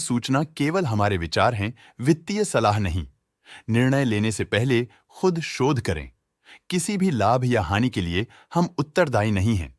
सूचना केवल हमारे विचार हैं, वित्तीय सलाह नहीं। निर्णय लेने से पहले खुद शोध करें। किसी भी लाभ या हानि के लिए हम उत्तरदायी नहीं हैं।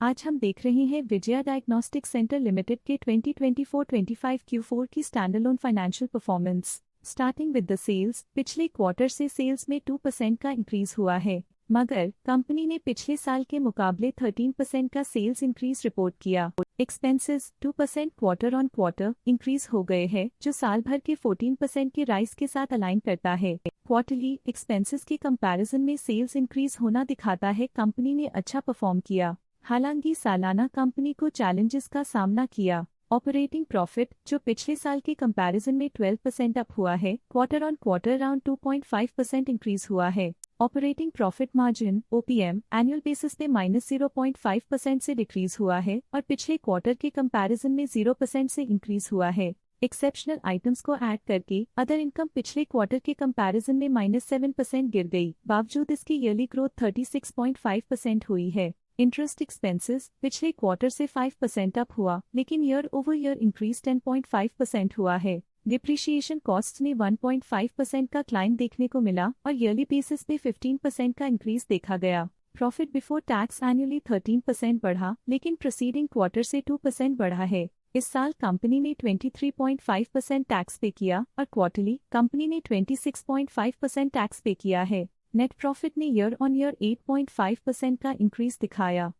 आज हम देख रहे हैं विजया डायग्नोस्टिक सेंटर लिमिटेड के 2024-25 Q4 की standalone financial performance. Starting with the sales, पिछले क्वार्टर से सेल्स में 2% का इंक्रीज हुआ है, मगर कंपनी ने पिछले साल के मुकाबले 13% का सेल्स इंक्रीज रिपोर्ट किया। Expenses 2% quarter on quarter increase हो गए हैं, जो साल भर के 14% के राइज के साथ अलाइन करता है। क्वार्टरली एक्सपेंसेस के कंपैरिजन में सेल्स इंक्रीज होना दिखाता है कंपनी ने अच्छा परफॉर्म किया। हालांकि सालाना कंपनी को चैलेंजेस का सामना किया। ऑपरेटिंग प्रॉफिट, जो पिछले साल के कंपैरिजन में 12% अप हुआ है, quarter on quarter around 2.5% increase हुआ है। Operating profit margin OPM annual basis पे -0.5% से डिक्रीज हुआ है और पिछले क्वार्टर के कंपैरिजन में 0% से इंक्रीज हुआ है। एक्सेप्शनल आइटम्स को ऐड करके अदर इनकम पिछले क्वार्टर के कंपैरिजन में -7% गिर गई, बावजूद इसकी ईयरली ग्रोथ 36.5% हुई है। इंटरेस्ट एक्सपेंसेस पिछले क्वार्टर से 5% अप हुआ, लेकिन ईयर ओवर ईयर इंक्रीज 10.5% हुआ है। डिप्रिशिएशन कॉस्ट ने 1.5% का क्लाइम देखने को मिला और ईयरली बेसिस पे 15% का इंक्रीज देखा गया। प्रॉफिट बिफोर टैक्स एनुअली 13% बढ़ा, लेकिन प्रीसीडिंग क्वार्टर से 2% बढ़ा है। इस साल कंपनी ने 23.5% टैक्स पे किया और क्वार्टरली कंपनी ने 26.5% टैक्स पे किया है। नेट प्रॉफिट ने ईयर ऑन ईयर 8.5% का इंक्रीज दिखाया,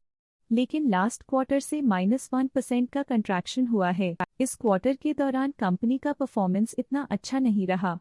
लेकिन लास्ट क्वार्टर से -1% का कंट्रैक्शन हुआ है। इस क्वार्टर के दौरान कंपनी का परफॉर्मेंस इतना अच्छा नहीं रहा।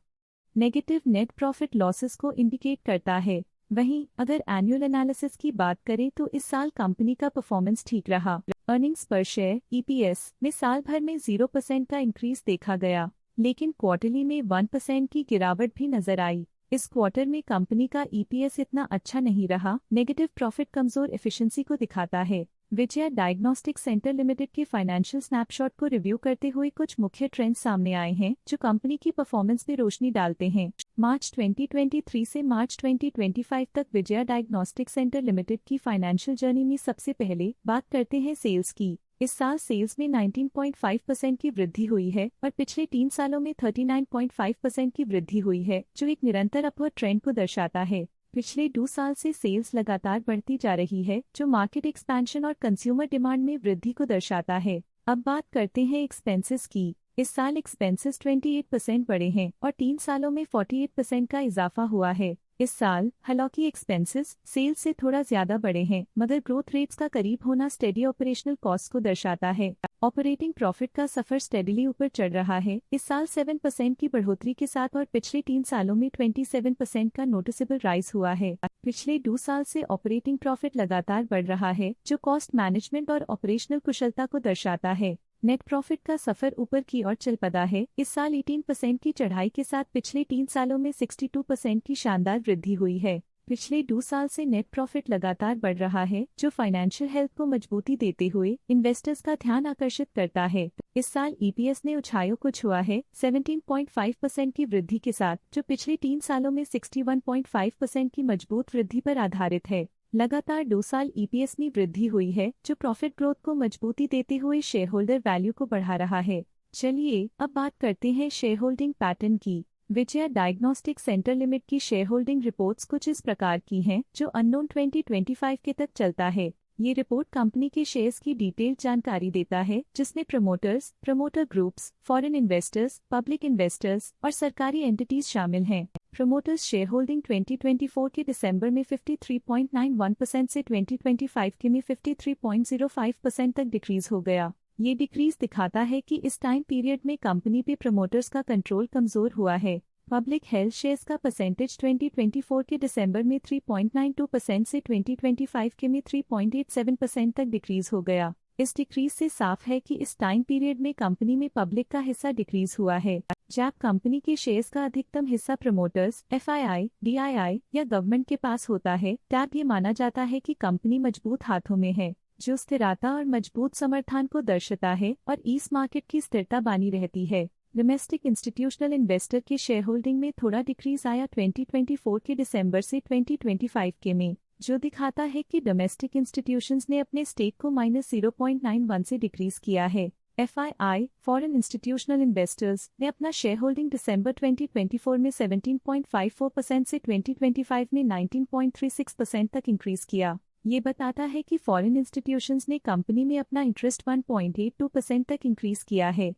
नेगेटिव नेट प्रॉफिट लॉसेस को इंडिकेट करता है। वहीं अगर एनुअल एनालिसिस की बात करें तो इस साल कंपनी का परफॉर्मेंस ठीक रहा। अर्निंग्स पर शेयर EPS में साल भर में 0% का इंक्रीज देखा गया, लेकिन क्वार्टरली में 1% की गिरावट भी नजर आई। इस क्वार्टर में कंपनी का EPS इतना अच्छा नहीं रहा। नेगेटिव प्रॉफिट कमजोर एफिशिएंसी को दिखाता है। विजया डायग्नोस्टिक सेंटर लिमिटेड के फाइनेंशियल स्नैपशॉट को रिव्यू करते हुए कुछ मुख्य ट्रेंड्स सामने आए हैं जो कंपनी की परफॉर्मेंस पे रोशनी डालते हैं। मार्च 2023 से मार्च 2025 तक विजया डायग्नोस्टिक सेंटर लिमिटेड की फाइनेंशियल जर्नी में सबसे पहले बात करते हैं सेल्स की। इस साल सेल्स में 19.5% की वृद्धि हुई है और पिछले 3 सालों में 39.5% की वृद्धि हुई है, जो एक निरंतर अपवर्ड ट्रेंड को दर्शाता है। पिछले 2 साल से सेल्स लगातार बढ़ती जा रही है, जो मार्केट एक्सपेंशन और कंज्यूमर डिमांड में वृद्धि को दर्शाता है। अब बात करते हैं एक्सपेंसेस की। इस साल एक्सपेंसेस 28% बढ़े हैं और 3 सालों में 48% का इजाफा हुआ है। इस साल हालांकि एक्सपेंसेस सेल्स से थोड़ा ज्यादा बढ़े हैं, मगर ग्रोथ रेट्स का करीब होना स्टेडी ऑपरेशनल कॉस्ट को दर्शाता है। ऑपरेटिंग प्रॉफिट का सफर स्टेडीली ऊपर चढ़ रहा है, इस साल 7% की बढ़ोतरी के साथ और पिछले 3 सालों में 27% का नोटिसेबल राइज हुआ है। पिछले 2 साल से ऑपरेटिंग प्रॉफिट लगातार बढ़ रहा है, जो कॉस्ट मैनेजमेंट और ऑपरेशनल कुशलता को दर्शाता है। नेट प्रॉफिट का सफर ऊपर की ओर चल पड़ा है। इस साल 18% की चढ़ाई के साथ पिछले 3 सालों में 62% की शानदार वृद्धि हुई है। पिछले 2 साल से नेट प्रॉफिट लगातार बढ़ रहा है, जो फाइनेंशियल हेल्थ को मजबूती देते हुए इन्वेस्टर्स का ध्यान आकर्षित करता है। इस साल EPS ने ऊंचाइयों को छुआ है 17.5% की वृद्धि के साथ, जो पिछले 3 सालों में 61.5% की मजबूत वृद्धि पर आधारित है। लगातार 2 साल EPS में वृद्धि हुई है, जो प्रॉफिट ग्रोथ को मजबूती देते हुए शेयर होल्डर वैल्यू को बढ़ा रहा है। चलिए अब बात करते हैं शेयर होल्डिंग पैटर्न की। विजया डायग्नोस्टिक सेंटर लिमिटेड की शेयर होल्डिंग रिपोर्ट्स कुछ इस प्रकार की हैं, जो अननोन 2025 के तक चलता है। ये रिपोर्ट कंपनी के शेयर्स की डिटेल्ड जानकारी देता है, जिसमें promoters, promoter groups, foreign investors, public investors और सरकारी एंटिटीज शामिल हैं। प्रमोटर्स शेयर होल्डिंग 2024 के दिसंबर में 53.91% से 2025 के में 53.05% तक डिक्रीज हो गया। ये डिक्रीज दिखाता है कि इस टाइम पीरियड में कंपनी पे प्रमोटर्स का कंट्रोल कमजोर हुआ है। पब्लिक हेल्थ शेयर्स का परसेंटेज 2024 के दिसंबर में 3.92% से 2025 के में 3.87% तक डिक्रीज हो गया। इस डिक्रीज से साफ है कि इस टाइम पीरियड में कंपनी में पब्लिक का हिस्सा डिक्रीज हुआ है। जब कंपनी के शेयर्स का अधिकतम हिस्सा प्रमोटर्स, FII, DII या गवर्नमेंट के पास होता है, तब ये माना जाता है कि कंपनी मजबूत हाथों में है, जो स्थिरता और मजबूत समर्थन को दर्शाता है और इस मार्केट की स्थिरता बनी रहती है। डोमेस्टिक इंस्टीट्यूशनल इन्वेस्टर के शेयर होल्डिंग में थोड़ा डिक्रीज आया 2024 के दिसंबर से 2025 के में, जो दिखाता है कि डोमेस्टिक इंस्टीट्यूशंस ने अपने स्टेक को -0.91 से डिक्रीज किया है। FII, फॉरेन इंस्टीट्यूशनल इन्वेस्टर्स ने अपना शेयर होल्डिंग दिसंबर 2024 में 17.54% से 2025 में 19.36% तक इंक्रीज किया। ये बताता है कि फॉरेन इंस्टीट्यूशंस ने कंपनी में अपना इंटरेस्ट 1.82% तक इंक्रीज किया है।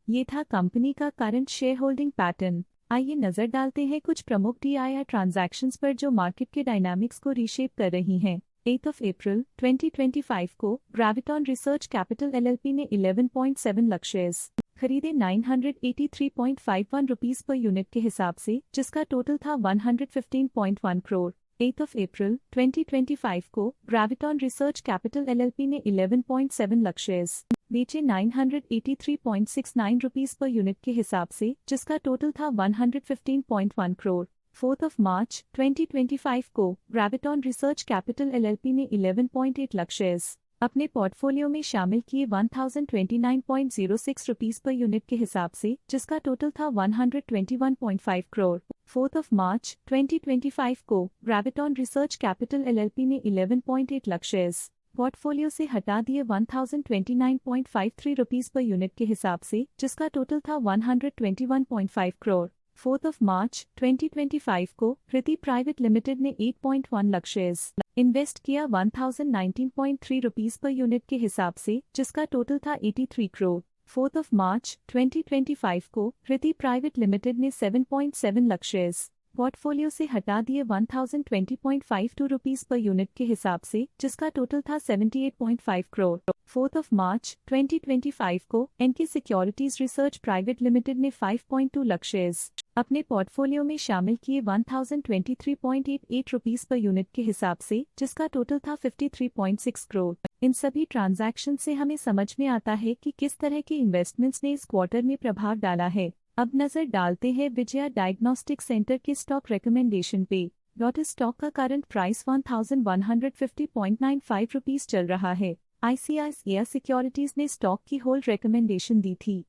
ये था कंपनी का करंट शेयर होल्डिंग पैटर्न। आइए नजर डालते हैं कुछ प्रमुख DIR ट्रांजैक्शंस पर जो मार्केट के डायनामिक्स को रीशेप कर रही हैं। 8 अप्रैल 2025 को ग्रेविटॉन रिसर्च कैपिटल LLP ने 11.7 लाख शेयर्स खरीदे 983.51 रुपीस पर यूनिट के हिसाब से, जिसका टोटल था 115.1 करोड़। 8 अप्रैल 2025 को ग्रेविटॉन रिसर्च कैपिटल LLP ने 11.7 लाख शेयर्स बेचे 983.69 रुपीस पर यूनिट के हिसाब से, जिसका टोटल था 115.1 करोड़। 4 मार्च 2025 को ग्रेविटॉन रिसर्च कैपिटल LLP ने 11.8 लाख शेयर्स अपने पोर्टफोलियो में शामिल किए 1029.06 रुपीस पर यूनिट के हिसाब से, जिसका टोटल था 121.5 करोड़। 4 मार्च 2025 को ग्रेविटॉन रिसर्च कैपिटल LLP ने 11.8 लाख शेयर्स पोर्टफोलियो से हटा दिए 1029.53 रुपीस पर यूनिट के हिसाब से, जिसका टोटल था 121.5 करोड़। 4 मार्च 2025 को कृति प्राइवेट लिमिटेड ने 8.1 लाख शेयर्स इन्वेस्ट किया 1019.3 रुपीस पर यूनिट के हिसाब से, जिसका टोटल था 83 करोड़। 4 मार्च 2025 को कृति प्राइवेट लिमिटेड ने 7.7 लाख शेयर्स पोर्टफोलियो से हटा दिए 1020.52 रुपीस पर यूनिट के हिसाब से, जिसका टोटल था 78.5 करोड़। 4 मार्च 2025 को NK securities research private limited ने 5.2 लाख शेयर्स अपने पोर्टफोलियो में शामिल किए 1023.88 रुपीस पर यूनिट के हिसाब से, जिसका टोटल था 53.6 करोड़। इन सभी ट्रांजैक्शन से हमें समझ में आता है कि किस तरह के इन्वेस्टमेंट्स ने इस क्वार्टर में प्रभाव डाला है। अब नजर डालते हैं विजया डायग्नोस्टिक सेंटर के स्टॉक रिकमेंडेशन पे। डॉट स्टॉक का करंट प्राइस 1150.95 रुपीस चल रहा है। ICICI सिक्योरिटीज ने स्टॉक की होल्ड रिकमेंडेशन दी थी।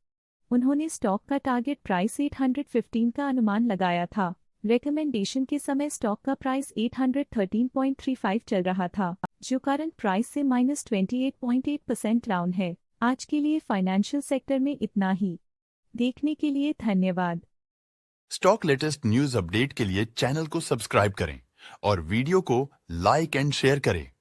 उन्होंने स्टॉक का टारगेट प्राइस 815 का अनुमान लगाया था। रिकमेंडेशन के समय स्टॉक का प्राइस 813.35 चल रहा था, जो करंट प्राइस से -28.8% डाउन है। आज के लिए फाइनेंशियल सेक्टर में इतना ही। देखने के लिए धन्यवाद। स्टॉक लेटेस्ट न्यूज अपडेट के लिए चैनल को सब्सक्राइब करें और वीडियो को लाइक एंड शेयर करें।